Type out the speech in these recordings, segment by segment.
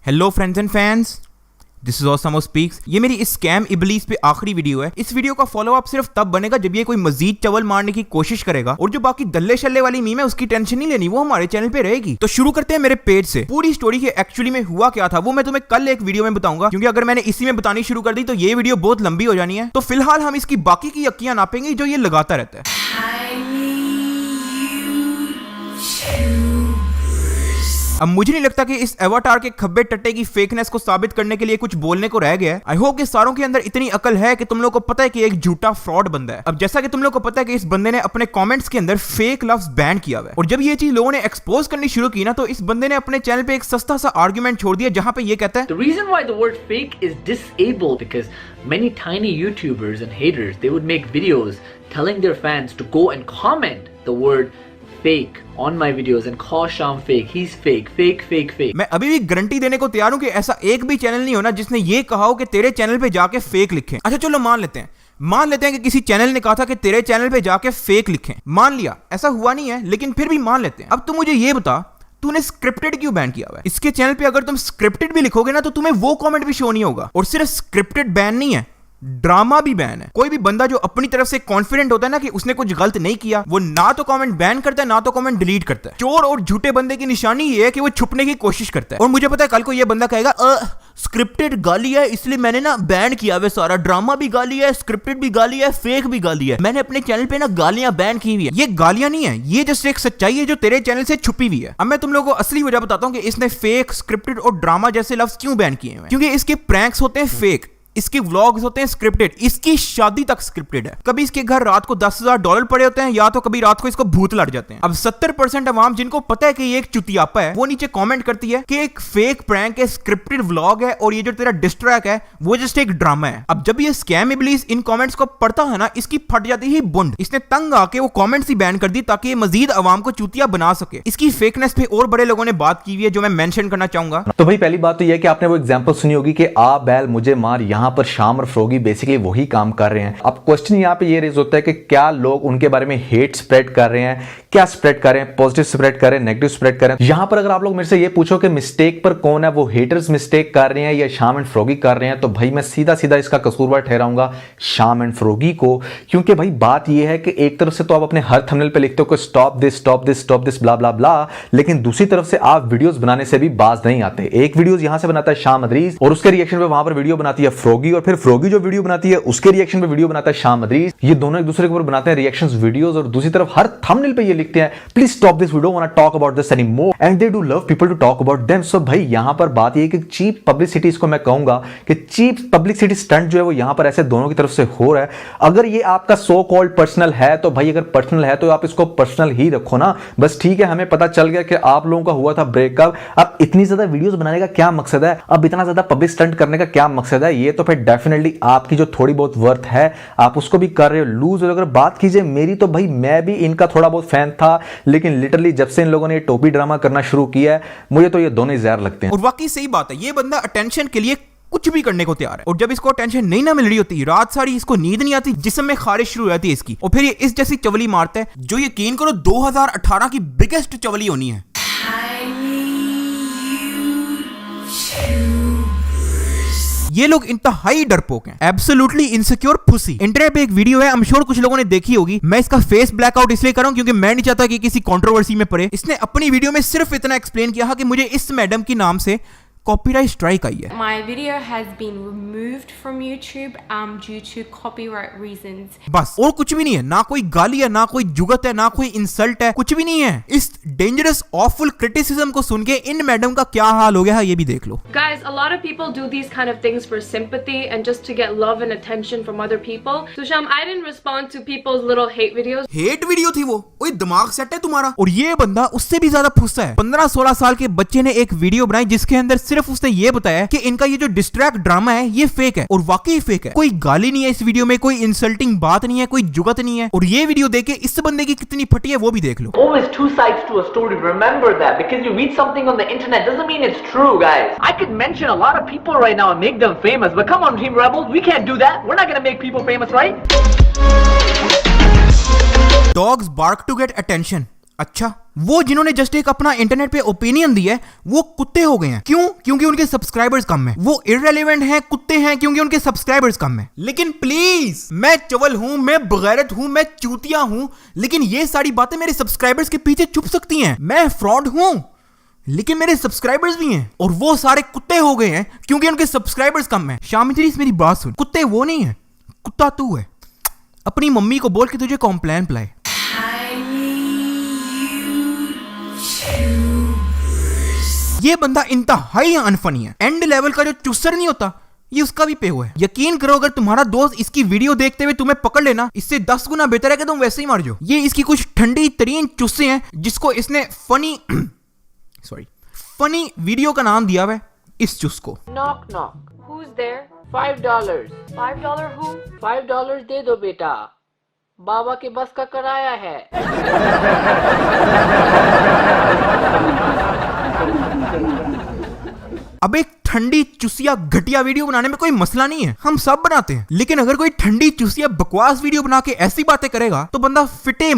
Hello friends and fans, this is Osmo speaks. ये मेरी इस स्कैम इबलीस पे आखिरी वीडियो है। इस वीडियो का फॉलो अप सिर्फ तब बनेगा जब ये कोई मजीद चवल मारने की कोशिश करेगा, और जो बाकी दल्ले शल्ले वाली मीम है उसकी टेंशन नहीं लेनी, वो हमारे चैनल पे रहेगी। तो शुरू करते हैं मेरे पेज से। पूरी स्टोरी के एक्चुअली में हुआ क्या था वो मैं तुम्हें कल एक वीडियो में बताऊंगा, क्योंकि अगर मैंने इसी में बतानी शुरू कर दी तो ये वीडियो बहुत लंबी हो जानी है। तो फिलहाल हम इसकी बाकी की यक्कियां नापेंगे जो ये लगाता रहता है। अब मुझे नहीं लगता कि इस एवाटार के खब्बे टट्टे की फेकनेस को साबित करने के लिए कुछ बोलने को रह गया है। आई होप कि सारों के अंदर इतनी अकल है कि तुम लोग को पता है कि एक झूठा फ्रॉड बंदा है। अब जैसा कि तुम लोग को पता है कि इस बंदे ने अपने कमेंट्स के अंदर फेक लफ्ज बैन किया हुआ है, और जब ये चीज लोगों ने एक्सपोज करनी शुरू की ना, तो इस बंदे ने अपने चैनल पे एक सस्ता सा आर्गुमेंट छोड़ दिया जहां पे ये कहता है The reason why the word fake is disabled because many tiny YouTubers and haters, they would make videos telling their fans to go and comment the word fake on my videos and call Sham fake, he's fake, fake, fake, fake. मैं अभी भी guarantee देने को तैयार हूं कि ऐसा एक भी चैनल नहीं होना जिसने ये कहा हो कि तेरे चैनल पे जाके फेक लिखें। अच्छा चलो मान लेते हैं कि किसी चैनल ने कहा था कि तेरे चैनल पे जाके फेक लिखें। मान लिया, ऐसा हुआ नहीं है, लेकिन फिर भी मान लेते हैं। अब तू मुझे ये बता, तूने स्क्रिप्टेड क्यों बैन किया हुआ है? इसके चैनल पे अगर तुम स्क्रिप्टेड भी लिखोगे ना तो तुम्हें वो कमेंट भी शो नहीं होगा। और सिर्फ स्क्रिप्टेड बैन नहीं है, ड्रामा भी बैन है। कोई भी बंदा जो अपनी तरफ से कॉन्फिडेंट होता है ना कि उसने कुछ गलत नहीं किया, वो ना तो कमेंट बैन करता है ना तो कमेंट डिलीट करता है। चोर और झूठे बंदे की निशानी ये है कि वो छुपने की कोशिश करता है। और मुझे पता है कल को ये बंदा कहेगा स्क्रिप्टेड गाली है इसलिए मैंने ना बैन किया हुआ सारा, ड्रामा भी गाली है, स्क्रिप्टेड भी गाली है, फेक भी गाली है, मैंने अपने चैनल पे ना गालियां बैन की हुई है। ये गालियां नहीं है, ये जस्ट एक सच्चाई है जो तेरे चैनल से छुपी हुई है। अब मैं तुम लोगों को असली वजह बताता हूं कि इसने फेक, स्क्रिप्टेड और ड्रामा जैसे लफ्ज क्यों बैन किए हैं। क्योंकि इसके प्रैंक्स होते हैं फेक, इसके व्लॉग्स होते हैं स्क्रिप्टेड, इसकी शादी तक स्क्रिप्टेड है। कभी इसके घर रात को $10,000 पड़े होते हैं, या तो कभी रात को इसको भूत लड़ जाते हैं। अब 70% अवाम जिनको पता है कि ये एक चुतियापा है, वो नीचे कमेंट करती है कि एक फेक प्रैंक है, स्क्रिप्टेड व्लॉग है, और ये जो तेरा डिस्ट्रैक है वो जस्ट एक ड्रामा है। अब जब ये स्कैम इब्लीस इन कमेंट्स को पढ़ता है ना, इसकी फट जाती है बुंड। इसने तंग आके वो कमेंट्स ही बैन कर दी ताकि ये मजीद अवाम को चुतिया बना सके। इसकी फेकनेस पे और बड़े लोगों ने बात की हुई है जो मैं मेंशन करना चाहूंगा। तो भाई पहली बात तो यह है कि आपने वो एग्जांपल सुनी होगी कि आ बैल मुझे मार, यहां पर शाम और फ्रोगी बेसिकली वही काम कर रहे हैं। अब क्वेश्चन यहां पे ये रेज होता है कि क्या लोग उनके बारे में हेट स्प्रेड कर रहे हैं, क्या स्प्रेड कर रहे हैं, पॉजिटिव स्प्रेड कर रहे हैं, नेगेटिव स्प्रेड कर रहे हैं। यहां पर अगर आप लोग मेरे से ये पूछो कि मिस्टेक पर कौन है, वो हेटर्स मिस्टेक कर रहे हैं या शाम एंड फ्रोगी कर रहे हैं, तो भाई मैं सीधा सीधा इसका कसूरवार ठहराऊंगा शाम एंड फ्रोगी को। क्योंकि भाई बात यह है कि एक तरफ से तो आप अपने हर थंबनेल पे लिखते हो कि stop this stop this stop this blah blah blah, लेकिन दूसरी तरफ से आप वीडियोस बनाने से भी बाज नहीं आते। एक वीडियोस यहां से बनाता है शाम अदरीज और उसके रिएक्शन पे वहां पर वीडियो बनाती है फ्रोगी, और फिर फ्रोगी जो वीडियो बनाती है उसके रिएक्शन पे वीडियो बनाता है शाम अदरीज। ये दोनों एक दूसरे के ऊपर बनाते हैं रिएक्शंस वीडियोस, और दूसरी तरफ हर थंबनेल पे ये लिखते हैं please stop this video, want to talk about this anymore, and they do love people to talk about them. So भाई यहां पर बात ये है कि चीप पब्लिसिटी, इसको मैं कहूंगा कि चीप पब्लिसिटी स्टंट जो है वो यहां पर ऐसे दोनों की तरफ से हो रहा है। अगर ये आपका सो कॉल्ड पर्सनल है तो भाई अगर पर्सनल है तो आप इसको पर्सनल ही रखो ना, बस ठीक है। हमें पता चल गया कि आप लोगों का हुआ था ब्रेकअप, अब इतनी ज्यादा वीडियोस बनाने का क्या मकसद है, अब इतना ज्यादा पब्लिक स्टंट करने का क्या मकसद है? ये तो फिर डेफिनेटली आपकी जो थोड़ी बहुत वर्थ है आप उसको भी कर रहे हो लूज। और अगर बात कीजिए मेरी, तो भाई मैं भी इनका थोड़ा बहुत फैन था, लेकिन लिटरली जब से इन लोगों ने ये टोपी ड्रामा करना शुरू किया है, मुझे तो ये दोनों ही जहर लगते हैं। और वाकई सही बात है, ये बंदा अटेंशन के लिए कुछ भी करने को तैयार है, और जब इसको अटेंशन नहीं ना मिल रही होती, रात सारी इसको नींद नहीं आती, जिस्म में खारिश शुरू हो जाती है इसकी, और फिर ये इस जैसी चवली मारता है जो यकीन करो 2018 की बिगेस्ट चवली होनी है। ये लोग इंतहाई डरपोक हैं, एब्सोल्युटली इनसिक्योर पुसी। इंटरनेट पे एक वीडियो है, आई एम श्योर कुछ लोगों ने देखी होगी। मैं इसका फेस ब्लैकआउट इसलिए कर रहा हूं क्योंकि मैं नहीं चाहता कि किसी कंट्रोवर्सी में पड़े। इसने अपनी वीडियो में सिर्फ इतना एक्सप्लेन किया कि मुझे इस मैडम के नाम से कॉपीराइट स्ट्राइक आई है। My video has been removed from YouTube due to copyright reasons. बस, और कुछ भी नहीं है, ना कोई गाली है, ना कोई जुगत है, ना कोई इंसल्ट है, कुछ भी नहीं है। इस डेंजरस ऑफुल क्रिटिसिज्म को सुन के इन मैडम का क्या हाल हो गया है ये भी देख लो। Guys, a lot of people do these kind of things for sympathy and just to get love and attention from other people. So Sham, I didn't respond to people's little hate videos. Hate video थी वो, ओए दिमाग set है तुम्हारा। और ये बंदा उससे भी ज्यादा फुस्सा है। 15-16 साल के बच्चे ने एक वीडियो बनाई जिसके अंदर सिर्फ उसने ये बताया कि इनका ये जो डिस्ट्रैक्ट ड्रामा है ये फेक है, और वाकई फेक है। कोई गाली नहीं है इस वीडियो में, कोई इंसल्टिंग बात नहीं है, कोई जुगत नहीं है। और ये वीडियो देखे इस बंदे की कितनी फटी है वो भी देख लो। Always two sides to a story. Remember that, because you read something on the internet doesn't mean it's true, guys. I could mention a lot of people right now and make them famous, but come on, Team Rebels, we can't do that. We're not gonna make people famous, right? Dogs bark to get attention. अच्छा, वो जिन्होंने just एक अपना internet पे opinion दिया है वो कुत्ते हो गए हैं। क्यों? क्योंकि उनके सब्सक्राइबर्स कम हैं। वो इररेलेवेंट हैं, कुत्ते हैं क्योंकि उनके सब्सक्राइबर्स कम हैं। लेकिन प्लीज, मैं चवल हूं, मैं बगैरत हूं, मैं चूतिया हूं, लेकिन ये सारी बातें मेरे सब्सक्राइबर्स के पीछे छुप सकती हैं। मैं फ्रॉड हूं लेकिन मेरे सब्सक्राइबर्स भी हैं, और वो सारे कुत्ते हो गए हैं क्योंकि उनके सब्सक्राइबर्स कम हैं। शामित्री, मेरी बात सुन, कुत्ते वो नहीं है, कुत्ता तू है। अपनी मम्मी को बोल के तुझे कॉम्प्लान पिलाए। ये बंदा इंतहाई अनफनी है। एंड लेवल का जो चुस्सर नहीं होता, ये उसका भी पे हुआ है। यकीन करो, अगर तुम्हारा दोस्त इसकी वीडियो देखते हुए तुम्हें पकड़ लेना, इससे 10 गुना बेहतर है कि तुम वैसे ही मार जाओ। ये इसकी कुछ ठंडी तरीन चुस्से हैं जिसको इसने फनी वीडियो का नाम दिया हुआ है इस चुस को। Knock knock. Who's there? $5. $5 who? $5 दे दो बेटा, बाबा के बस का किराया है। अब एक ठंडी चुसिया घटिया वीडियो बनाने में कोई मसला नहीं है, हम सब बनाते हैं। लेकिन अगर कोई ठंडी चुसिया बकवास वीडियो बना के ऐसी बातें करेगा तो बंदा फिटे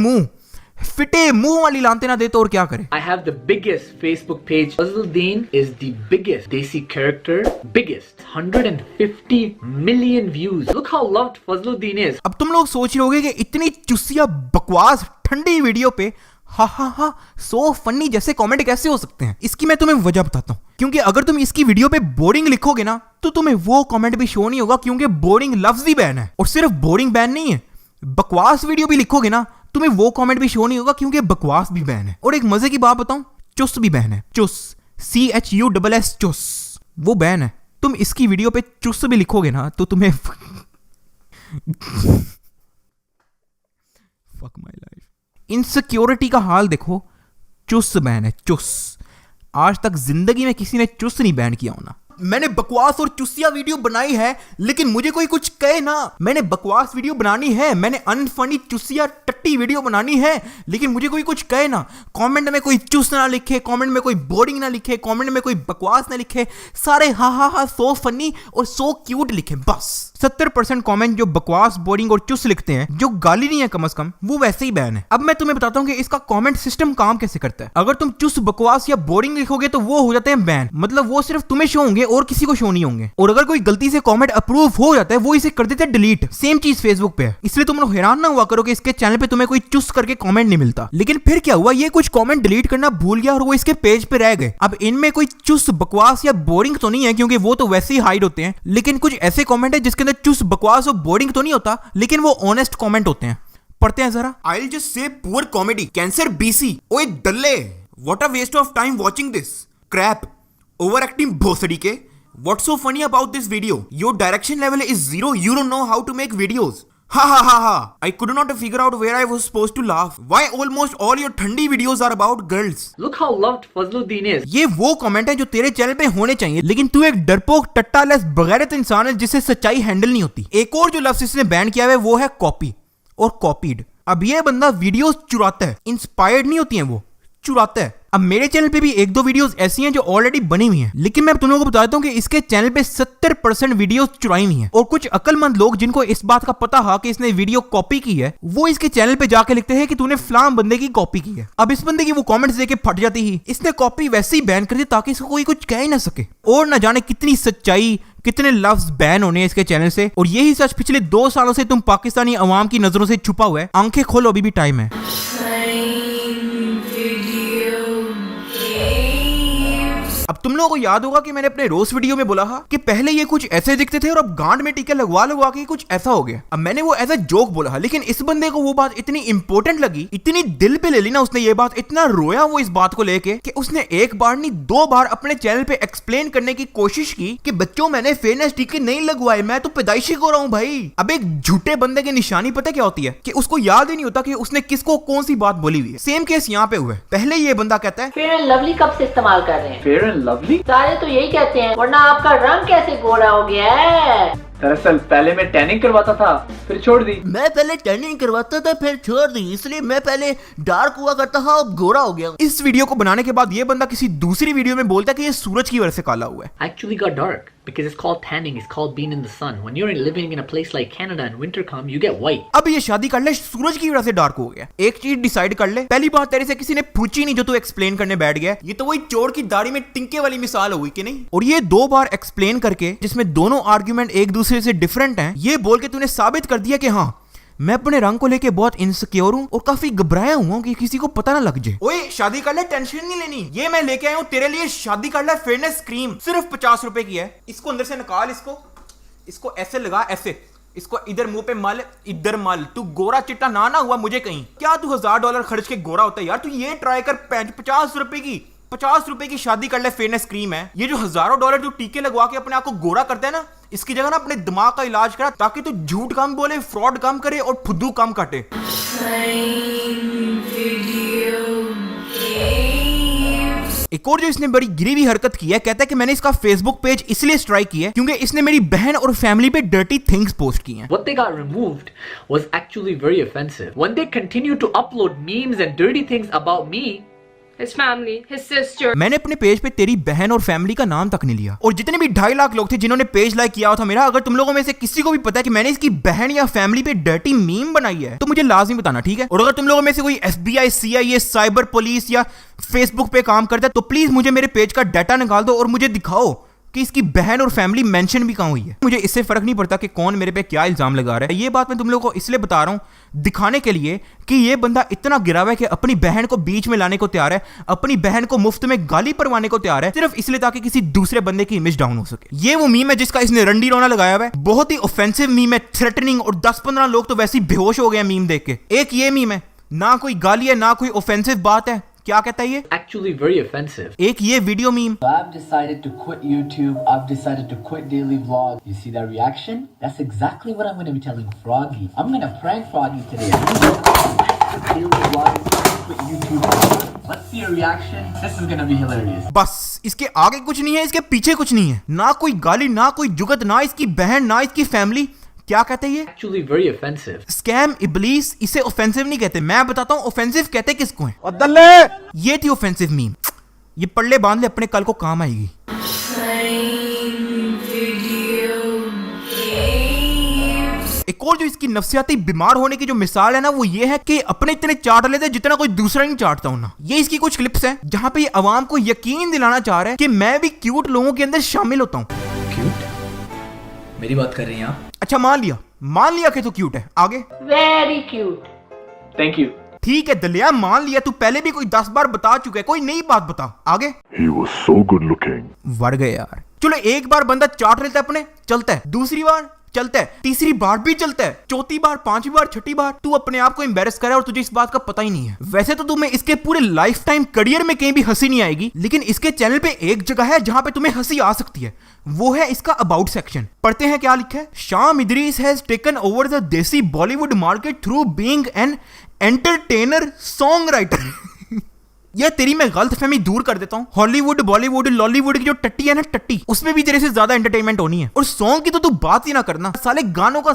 मुंह वाली लानते ना दे तो और क्या करे। I have the biggest Facebook page. Fazluddin is the biggest Desi character. Biggest. 150 million views. Look how loved Fazluddin is. अब तुम लोग सोच रहे होगे कि इतनी चुसिया बकवास ठंडी वीडियो पे हा सो फनी जैसे कमेंट कैसे हो सकते हैं। इसकी मैं तुम्हें वजह बताता हूँ। क्योंकि अगर तुम इसकी वीडियो पे बोरिंग लिखोगे ना तो तुम्हें वो कमेंट भी शो नहीं होगा, क्योंकि बोरिंग लफ्ज ही बैन है। और सिर्फ बोरिंग बैन नहीं है, बकवास वीडियो भी लिखोगे ना तुम्हें वो कमेंट भी शो नहीं होगा, क्योंकि बकवास भी बैन है। और एक मजे की बात बताऊं, चुस भी बैन है। चुस, CHUSS चुस, वो बैन है। तुम इसकी वीडियो पे चुस भी लिखोगे ना तो तुम्हें फक माय लाइफ। इनसिक्योरिटी का हाल देखो, चुस बैन है, चुस। आज तक जिंदगी में किसी ने चुस नहीं बैन किया होना। मैंने बकवास और चुसिया वीडियो बनाई है लेकिन मुझे कोई कुछ कहे ना। मैंने बकवास वीडियो बनानी है, मैंने अनफनी चुसिया टट्टी वीडियो बनानी है, लेकिन मुझे कोई कुछ कहे ना। कमेंट में कोई चुस ना लिखे, कमेंट में कोई बोरिंग ना लिखे, कमेंट में कोई बकवास ना लिखे, सारे हा सो फनी और सो क्यूट लिखे बस। 70% कमेंट जो बकवास, बोरिंग और चुस लिखते हैं, जो गाली नहीं है कम से कम, वो वैसे ही बैन है। अब मैं तुम्हें बताता हूँ कि इसका कमेंट सिस्टम काम कैसे करता है। अगर तुम चुस, बकवास या बोरिंग लिखोगे तो वो हो जाते हैं बैन, मतलब वो सिर्फ तुम्हें शो होंगे और किसी को शो नहीं होंगे। और अगर कोई गलती से कमेंट अप्रूव हो जाता है वो इसे कर देते हैं डिलीट। सेम चीज फेसबुक पे है। इसलिए तुम लोग हैरान ना हुआ करो कि इसके चैनल पे तुम्हें कोई चुस करके कमेंट नहीं मिलता। लेकिन फिर क्या हुआ, ये कुछ कमेंट डिलीट करना भूल गया और वो इसके पेज पे रह गए। अब इनमें कोई चुस, बकवास या बोरिंग तो नहीं है, क्योंकि वो तो वैसे ही हाइड होते हैं। लेकिन कुछ ऐसे कमेंट है जिसके अंदर चुस, बकवास और बोरिंग तो नहीं होता, लेकिन वो ऑनेस्ट कमेंट होते हैं। पढ़ते हैं जरा। I will just say poor comedy, cancer BC, ओए डल्ले, what a waste of time watching this crap, over acting भोसड़ी के। What's so funny about this video? Your direction level is 0. You don't know how to make videos. Ha. I could not figure out where I was supposed to laugh. Why almost all your ठंडी videos are about girls? Look how loved Fazluddin is. ये वो comment है जो तेरे channel पे होने चाहिए, लेकिन तू एक डरपोक, टट्टालेस, बगैरत इंसान है जिसे सच्चाई हैंडल नहीं होती। एक और जो लफ्ज इसने बैन किया है वो है कॉपी और कॉपीड। अब ये बंदा वीडियोस चुराता है, इंस्पायर्ड नहीं होती हैं, वो चुराता है। अब मेरे चैनल पे भी 1-2 वीडियोस ऐसी हैं जो ऑलरेडी बनी हुई हैं, लेकिन मैं तुम लोगों को बताता हूँ कि इसके चैनल पे 70% वीडियोस चुराई हुई हैं। और कुछ अक्लमंद लोग जिनको इस बात का पता है कि इसने वीडियो कॉपी की है, वो इसके चैनल पे जाके लिखते हैं कि तूने फलां बंदे की कॉपी की है। अब इस बंदे की वो कमेंट्स देके फट जाती ही, इसने कॉपी वैसे ही बैन कर दी ताकि इसको कोई कुछ कह ही ना सके। और न जाने कितनी सच्चाई, कितने लफ्ज बैन होने इसके चैनल से। और यही सच पिछले 2 सालों से तुम पाकिस्तानी अवाम की नजरों से छुपा हुआ है। आंखें खोलो, अभी भी टाइम है। अब तुम लोगों को याद होगा कि मैंने अपने रोस्ट वीडियो में बोला कि पहले ये कुछ ऐसे दिखते थे और अब गांड में टीके लगवा के कुछ ऐसा हो गया। अब मैंने वो एज अ जोक बोला, लेकिन इस बंदे को वो बात इतनी इंपॉर्टेंट लगी, इतनी दिल पे ले ली ना उसने ये बात, इतना रोया वो इस बात को लेके कि उसने एक बार नहीं 2 बार अपने चैनल पे एक्सप्लेन करने की कोशिश की कि बच्चों मैंने फेयरनेस टीके नहीं लगवाए, मैं तो पैदाइशी को रहा हूं भाई। अब एक झूठे बंदे की निशानी पता क्या होती है कि उसको याद ही नहीं होता कि उसने किसको कौन सी बात बोली हुई है। सेम केस यहाँ पे हुआ है। पहले ये बंदा कहता है फेयर एंड लवली कब से इस्तेमाल कर रहे हैं? फेयर एंड लवली सारे तो यही कहते हैं, वरना आपका रंग कैसे गोरा हो गया है? दरअसल पहले मैं टैनिंग करवाता था, फिर छोड़ दी। मैं पहले टैनिंग करवाता था फिर छोड़ दी, इसलिए मैं पहले डार्क हुआ करता था अब गोरा हो गया। इस वीडियो को बनाने के बाद ये बंदा किसी दूसरी वीडियो में बोलता है कि ये सूरज की वजह से काला हुआ है। I actually got dark because it's called tanning. It's called being in the sun. When you're living in a place like Canada and winter come, you get white. अब ये शादी कर ले, सूरज की वजह से डार्क हो गया। एक चीज डिसाइड कर ले, पहली बात तेरे से किसी ने पूछी नहीं जो तू एक्सप्लेन करने बैठ गया। ये तो वही चोर की दाढ़ी में टिंके वाली मिसाल हुई कि नहीं। और ये 2 बार एक्सप्लेन करके, जिसमें दोनों आर्ग्यूमेंट एक दूसरे से डिफरेंट हैं, ये बोल के तूने साबित कर दिया कि हाँ मैं अपने रंग को लेके बहुत इनसिक्योर हूँ और काफी घबराया हुआ हूँ कि किसी को पता ना लग जाए। ओए शादी कर ले, टेंशन नहीं लेनी, ये मैं लेके आया हूँ तेरे लिए। शादी कर ले फेयरनेस क्रीम, सिर्फ 50 रुपए की है। इसको अंदर से निकाल, इसको ऐसे लगा, ऐसे इसको इधर मुंह पे मल, इधर मल। तू गोरा चिट्टा ना हुआ मुझे कहीं। क्या तू $1000 खर्च के गोरा होता है यार? तू ये ट्राई कर, 50 रुपए की शादी कर ले फेयरनेस क्रीम है। ये जो हजारों डॉलर तू टीके लगवा के अपने आप को गोरा करता है ना, इसकी जगह ना अपने दिमाग का इलाज करा, ताकि तू झूठ कम बोले, फ्रॉड कम करे और फुद्दू कम काटे। एक और जो इसने बड़ी गिरी हुई हरकत की है, कहता है कि मैंने इसका फेसबुक पेज इसलिए स्ट्राइक किया है क्योंकि इसने मेरी बहन और फैमिली पे डर्टी थिंग्स पोस्ट की हैं। What they got removed was actually very offensive. When they continue to upload memes and dirty things about me, His family, his sister. मैंने अपने पेज पे तेरी बहन और फैमिली का नाम तक नहीं लिया। और जितने भी 2.5 लाख लोग थे जिन्होंने पेज लाइक किया था मेरा, अगर तुम लोगों में से किसी को भी पता है कि मैंने इसकी बहन या फैमिली पे डर्टी मीम बनाई है तो मुझे लाजमी बताना, ठीक है? और अगर तुम लोगों में से कोई FBI, CIA, साइबर पुलिस या फेसबुक पे काम करता है तो प्लीज मुझे मेरे पेज का डाटा निकाल दो और मुझे दिखाओ कि इसकी बहन और फैमिली मेंशन भी कहां हुई है। मुझे इससे फर्क नहीं पड़ता कि कौन मेरे पे क्या इल्जाम लगा रहा है। ये बात मैं तुम लोगों को इसलिए बता रहा हूं, दिखाने के लिए कि ये बंदा इतना गिरा हुआ है कि अपनी बहन को बीच में लाने को तैयार है, अपनी बहन को मुफ्त में गाली परवाने को तैयार है, सिर्फ इसलिए ताकि किसी दूसरे बंदे की इमेज डाउन हो सके। ये वो मीम है जिसका इसने रंडी रोना लगाया हुआ है। बहुत ही ऑफेंसिव मीम है, थ्रेटनिंग, और 10-15 लोग तो वैसे ही बेहोश हो गए मीम देख के। एक ये मीम है, ना कोई गाली है ना कोई ऑफेंसिव बात है। क्या कहता है ये? Actually very offensive. एक ये video meme, I've decided to quit YouTube. I've decided to quit daily vlog. You see that reaction? That's exactly what I'm going to be telling Froggy. I'm going to prank Froggy today. Quit daily vlogs, quit YouTube. Let's see your reaction. This is going to be hilarious. बस इसके आगे कुछ नहीं है, इसके पीछे कुछ नहीं है, ना कोई गाली ना कोई जुगत, ना इसकी बहन ना इसकी फैमिली। क्या कहते हैं ये? Actually very offensive. स्कैम, इब्लीस, इसे ऑफेंसिव नहीं कहते। मैं बताता हूँ ऑफेंसिव कहते किसको है। ये थी ऑफेंसिव मीम। ये पल्ले बांध ले, अपने कल को काम आएगी। एक और जो इसकी नफ्सियाती बीमार होने की जो मिसाल है ना, वो ये है कि अपने इतने चाट लेते जितना कोई दूसरा नहीं चाटता हूं ना। ये इसकी कुछ क्लिप्स हैं जहां पे ये आवाम को यकीन दिलाना चाह रहा है कि मैं भी क्यूट लोगों के अंदर शामिल होता हूं। क्यूट? मेरी बात कर रही हैं आप? अच्छा मान लिया कि तू क्यूट है। आगे? Very cute. Thank you. ठीक है दलिया, मान लिया, तू पहले भी कोई 10 बार बता चुका है, कोई नई बात बता। आगे? He was so good looking. बढ़ गए यार। चलो एक बार बंदा चाट लेता है अपने, चलता है, दूसरी बार चलता है, तीसरी बार भी चलता है, चौथी बार, 5वीं बार, 6ठी बार तू अपने आप को एम्बेरस करे और तुझे इस बात का पता ही नहीं है। वैसे तो तुम्हें इसके पूरे लाइफ टाइम करियर में कहीं भी हंसी नहीं आएगी, लेकिन इसके चैनल पे एक जगह है जहां पे तुम्हें हंसी आ सकती है, वो है इसका अबाउट सेक्शन। पढ़ते हैं क्या लिखा है। Sham Idrees has taken over the desi Bollywood market through being an entertainer song writer. ये तेरी मैं गलतफहमी दूर कर देता हूँ। हॉलीवुड, बॉलीवुड, लॉलीवुड की जो टट्टी है ना, टट्टी, उसमें भी तेरे से ज्यादा एंटरटेनमेंट होनी है। और सॉन्ग की तो तू बात ही ना करना, साले गानों का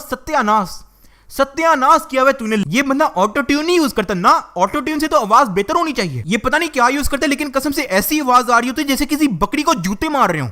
सत्यानाश किया हुआ तूने। ये बंदा ऑटो ट्यून नहीं यूज करता ना, ऑटो ट्यून से तो आवाज बेहतर होनी चाहिए। ये पता नहीं क्या यूज करते, लेकिन कसम से ऐसी आवाज आ रही होती है जैसे किसी बकरी को जूते मार रहे हो।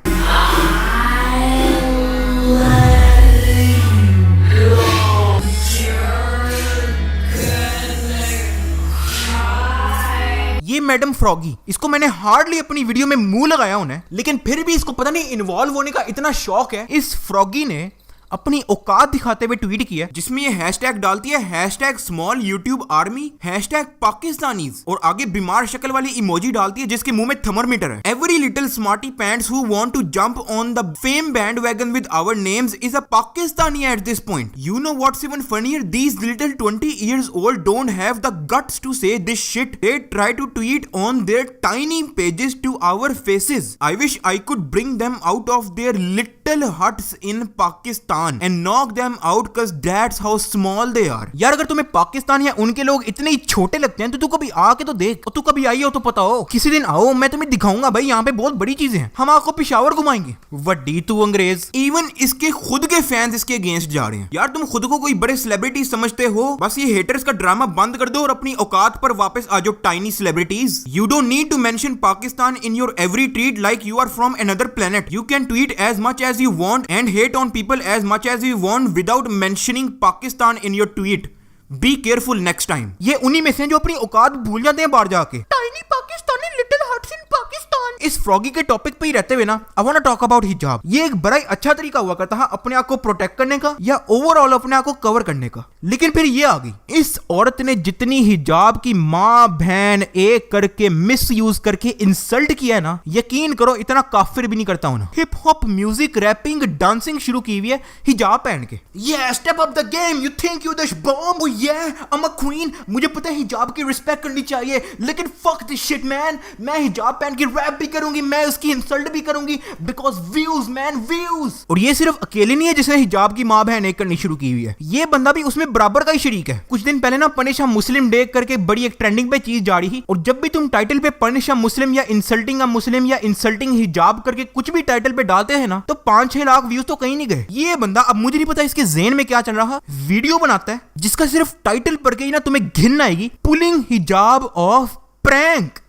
ये मैडम फ्रॉगी, इसको मैंने हार्डली अपनी वीडियो में मुंह लगाया उन्हें, लेकिन फिर भी इसको पता नहीं इन्वॉल्व होने का इतना शौक है। इस फ्रॉगी ने अपनी औकात दिखाते हुए ट्वीट किया जिसमें ये हैशटैग डालती है, hashtag small YouTube army, hashtag Pakistanis, और आगे बीमार शक्ल वाली इमोजी डालती है जिसके मुंह में थर्मामीटर है। Every little smarty pants who want to jump on the fame bandwagon with our names is a Pakistani at this point. You know what's even funnier, these little 20 years old don't have the guts to say this shit. They try to tweet on their tiny pages to our faces. I wish I could bring them out of their little huts in Pakistan. Pakistan and knock them out cuz that's how small they are। यार अगर तुम्हें पाकिस्तान या उनके लोग इतने ही छोटे लगते हैं तो तू कभी आके तो देख, और तू कभी आई हो तो पता हो, किसी दिन आओ, मैं तुम्हें दिखाऊंगा भाई यहाँ पे बहुत बड़ी चीजें हैं, हम आपको पेशावर घुमाएंगे। वड्डी तू अंग्रेज। इवन इसके खुद के फैंस इसके अगेंस्ट जा रहे हैं। यार तुम खुद को कोई बड़े सेलिब्रिटी समझते हो, बस ये हेटर्स का ड्रामा बंद कर दो और अपनी औकात पर वापस आ जाओ tiny celebrities. You don't need to mention Pakistan in your every tweet like you are from another planet. You can tweet as much as you want and hate on people as much as you want without mentioning Pakistan in your tweet. Be careful next time. ये उन्हीं में से जो अपनी औकात भूल जाते हैं बाहर जाके। Tiny Pakistani little huts in Pakistan. इस फ्रॉगी के टॉपिक पे ही रहते हुए ना, I want to talk about hijab. ये एक बड़ा ही अच्छा तरीका हुआ करता है अपने आप को प्रोटेक्ट करने का या ओवरऑल अपने आप को कवर करने का। लेकिन फिर ये आ गई, इस औरत ने जितनी हिजाब की माँ बहन एक करके मिस यूज करके इंसल्ट किया है ना, यकीन करो इतना काफिर भी नहीं करता हूं ना। Hip hop music rapping dancing शुरू की हुई है हिजाब पहन के। ये step up the game, you think you the bomb, ये आई एम अ क्वीन। मुझे पता है हिजाब की रिस्पेक्ट करनी चाहिए, लेकिन फक दिस शिट मैन। मैं हिजाब पहन के रैप भी करूंगी, मैं उसकी इंसल्ट भी करूंगी बिकॉज व्यूज मैन, व्यूज। और ये सिर्फ अकेले नहीं है जिसने हिजाब की मां बहन एक करनी शुरू की हुई है, ये बंदा भी उसमें बराबर का ही शरीक है। कुछ दिन पहले ना पनिशा मुस्लिम डे करके बड़ी एक ट्रेंडिंग पे चीज जा रही थी, और जब भी तुम टाइटल पे पनिशा मुस्लिम या इंसल्टिंग अ मुस्लिम या इंसल्टिंग हिजाब करके कुछ भी टाइटल पे डालते हैं ना, तो 5-6 लाख व्यूज तो कहीं नहीं गए। ये बंदा, अब मुझे नहीं पता इसके ज़हन में क्या चल रहा, वीडियो बनाता है जिसका सिर्फ टाइटल पढ़ के ही ना तुम्हें घिन आएगी, pulling hijab off prank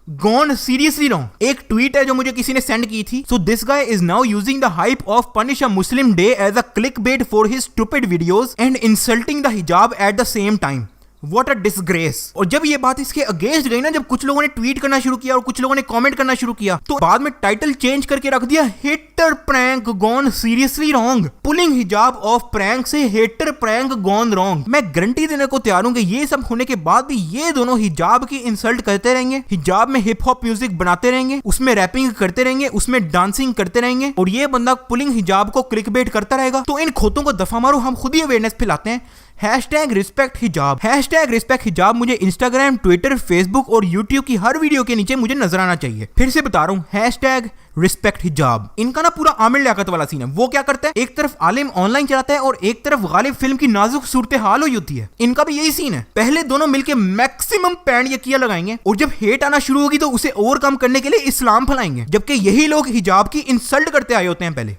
gone seriously wrong. एक ट्वीट है जो मुझे किसी ने सेंड की थी। So this guy is now using the hype of punish a Muslim day as a clickbait for his stupid videos and insulting the hijab at the same time. What a disgrace। और जब ये बात इसके against गई ना, जब कुछ लोगों ने ट्वीट करना शुरू किया और कुछ लोगों ने कमेंट करना शुरू किया, तो बाद में टाइटल चेंज करके रख दिया hater prank gone seriously wrong. Pulling hijab off prank से हेटर प्रैंक गॉन रॉन्ग। मैं गारंटी देने को तैयार हूं कि ये सब होने के बाद भी ये दोनों हिजाब की इंसल्ट करते रहेंगे, हिजाब में हिप हॉप म्यूजिक बनाते रहेंगे, उसमें रैपिंग करते रहेंगे, उसमें डांसिंग करते रहेंगे, और ये बंदा पुलिंग हिजाब को क्लिकबेट करता रहेगा। तो इन खोतों को दफा मारो, हम खुद ही अवेयरनेस फैलाते हैं। हैशटैग रिस्पेक्ट हिजाब, हैशटैग रिस्पेक्ट हिजाब मुझे इंस्टाग्राम, ट्विटर, फेसबुक और यूट्यूब की हर वीडियो के नीचे मुझे नजर आना चाहिए। फिर से बता रहा हूँ, हैशटैग रिस्पेक्ट हिजाब। इनका ना पूरा आमिर लियाकत वाला सीन है। वो क्या करता है, एक तरफ आलिम ऑनलाइन चलाता है और एक तरफ गालिब फिल्म की नाजुक सूरत हाल हुई होती है। इनका भी यही सीन है। पहले दोनों मिलकर मैक्सिमम पैंड यकिया लगाएंगे और जब हेट आना शुरू होगी तो उसे ओवरकम करने के लिए इस्लाम फैलाएंगे, जबकि यही लोग हिजाब की इंसल्ट करते आए होते हैं पहले।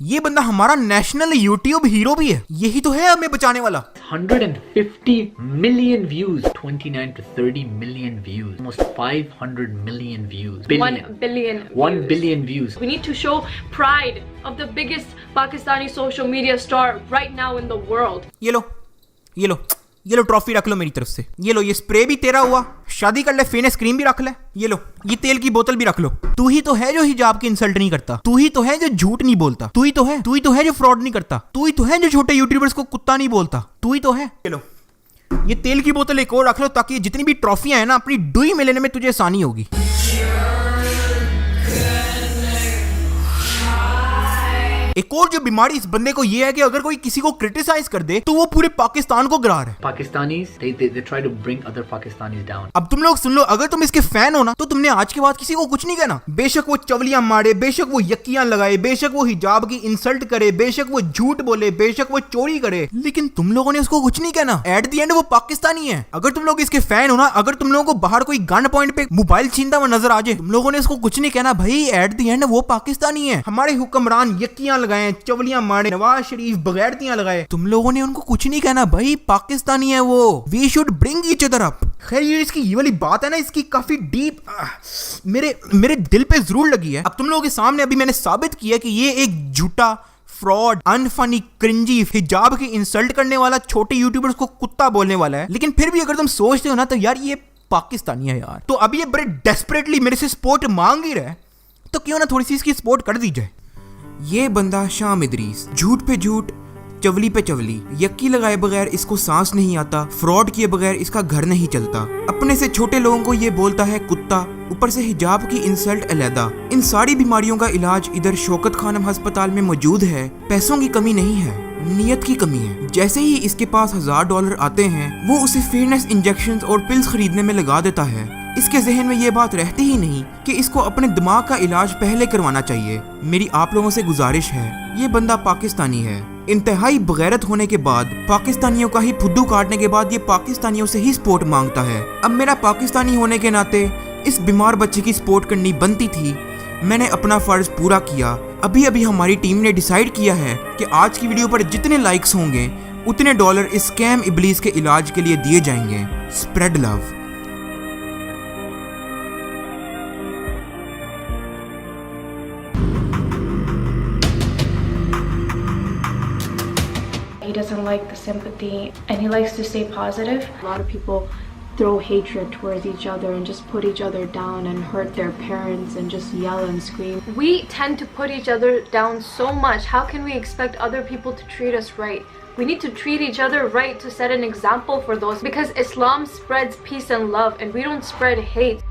ये बंदा हमारा नेशनल यूट्यूब हीरो भी है, यही तो है हमें बचाने वाला। 150 million views, 29 to 30 million views, almost 500 million views. 1 billion. 1 billion views. We need to show pride of the biggest Pakistani social media star right now in the world. ये लो, ये लो, ये लो ट्रॉफी रख लो मेरी तरफ से। ये लो, ये स्प्रे भी तेरा हुआ, शादी कर ले, फेनेस क्रीम भी रख ले। ये लो, ये तेल की बोतल भी रख लो। तू ही तो है जो हिजाब की इंसल्ट नहीं करता, तू ही तो है जो झूठ नहीं बोलता, तू ही तो है, तू ही तो है जो फ्रॉड नहीं करता, तू ही तो है जो छोटे यूट्यूबर्स को कुत्ता नहीं बोलता, तू ही तो है। ये लो, ये तेल की बोतल एक और रख लो ताकि जितनी भी ट्रॉफियां हैं ना अपनी डुई में लेने में तुझे आसानी होगी। एक और जो बीमारी इस बंदे को ये है कि अगर कोई किसी को क्रिटिसाइज कर दे तो वो पूरे पाकिस्तान को गिरा रहा है। Pakistanis, they try to bring other Pakistanis down. अब तुम लोग सुन लो, अगर तुम इसके फैन हो ना तो तुमने आज के बाद किसी को कुछ नहीं कहना। बेशक वो चवलियां मारे, बेशक वो यकियां लगाए, बेशक वो हिजाब की इंसल्ट करे, बेशक वो झूठ बोले, बेशक वो चोरी करे, लेकिन तुम लोगों ने उसको कुछ नहीं कहना। एट द एंड वो पाकिस्तानी है। अगर तुम लोग इसके फैन हो ना, अगर तुम लोगों को बाहर कोई गन पॉइंट पे मोबाइल छीनता हुआ नजर आ जाए, तुम लोगों ने उसको कुछ नहीं कहना भाई। एट द एंड वो पाकिस्तानी है। हमारे हुक्मरान यकियां लगाए, चवलियां मारे, नवाज शरीफ बगैरतियां लगाए, तुम लोगों ने उनको कुछ नहीं कहना भाई, पाकिस्तानी है वो। We should bring each other up. खैर ये इसकी ये वाली बात है ना, इसकी काफी डीप मेरे दिल पे जरूर लगी है। अब तुम लोगों के सामने अभी मैंने साबित किया कि ये एक झूठा, फ्रॉड, अनफनी, क्रिंजी, हिजाब की इंसल्ट करने वाला, छोटे यूट्यूबर्स को कुत्ता बोलने वाला है। लेकिन फिर भी अगर तुम सोचते हो ना तो यार ये पाकिस्तानी है यार। तो अभी ये बड़े डेस्परेटली मेरे से सपोर्ट मांग ही रहे, तो क्यों ना थोड़ी सी इसकी सपोर्ट कर दी जाए। ये बंदा शाम इदरीस, झूठ पे झूठ, चवली पे चवली, यक्की लगाए बगैर इसको सांस नहीं आता, फ्रॉड किए बगैर इसका घर नहीं चलता, अपने से छोटे लोगों को ये बोलता है कुत्ता, ऊपर से हिजाब की इंसल्ट अलहदा। इन सारी बीमारियों का इलाज इधर शौकत खानम अस्पताल में मौजूद है। पैसों की कमी नहीं है, नियत की कमी है। जैसे ही इसके पास $1000 आते हैं वो उसे फेयरनेस इंजेक्शंस और पिल्स खरीदने में लगा देता है। इसके जहन में ये बात रहती ही नहीं कि इसको अपने दिमाग का इलाज पहले करवाना चाहिए। मेरी आप लोगों से गुजारिश है, ये बंदा पाकिस्तानी है, इंतहाई बगैरत होने के बाद, पाकिस्तानियों का ही फुद्दू काटने के बाद ये पाकिस्तानियों से ही सपोर्ट मांगता है। अब मेरा पाकिस्तानी होने के नाते इस बीमार बच्चे की सपोर्ट करनी बनती थी। मैंने अपना फर्ज पूरा किया। अभी अभी हमारी टीम ने डिसाइड किया है कि आज की वीडियो पर जितने लाइक्स होंगे उतने डॉलर इस स्कैम इब्लीस के इलाज के लिए दिए जाएंगे। Spread love. He doesn't like the sympathy and he likes to stay positive. A lot of people throw hatred towards each other and just put each other down and hurt their parents and just yell and scream. We tend to put each other down so much. How can we expect other people to treat us right? We need to treat each other right to set an example for those, because Islam spreads peace and love and we don't spread hate.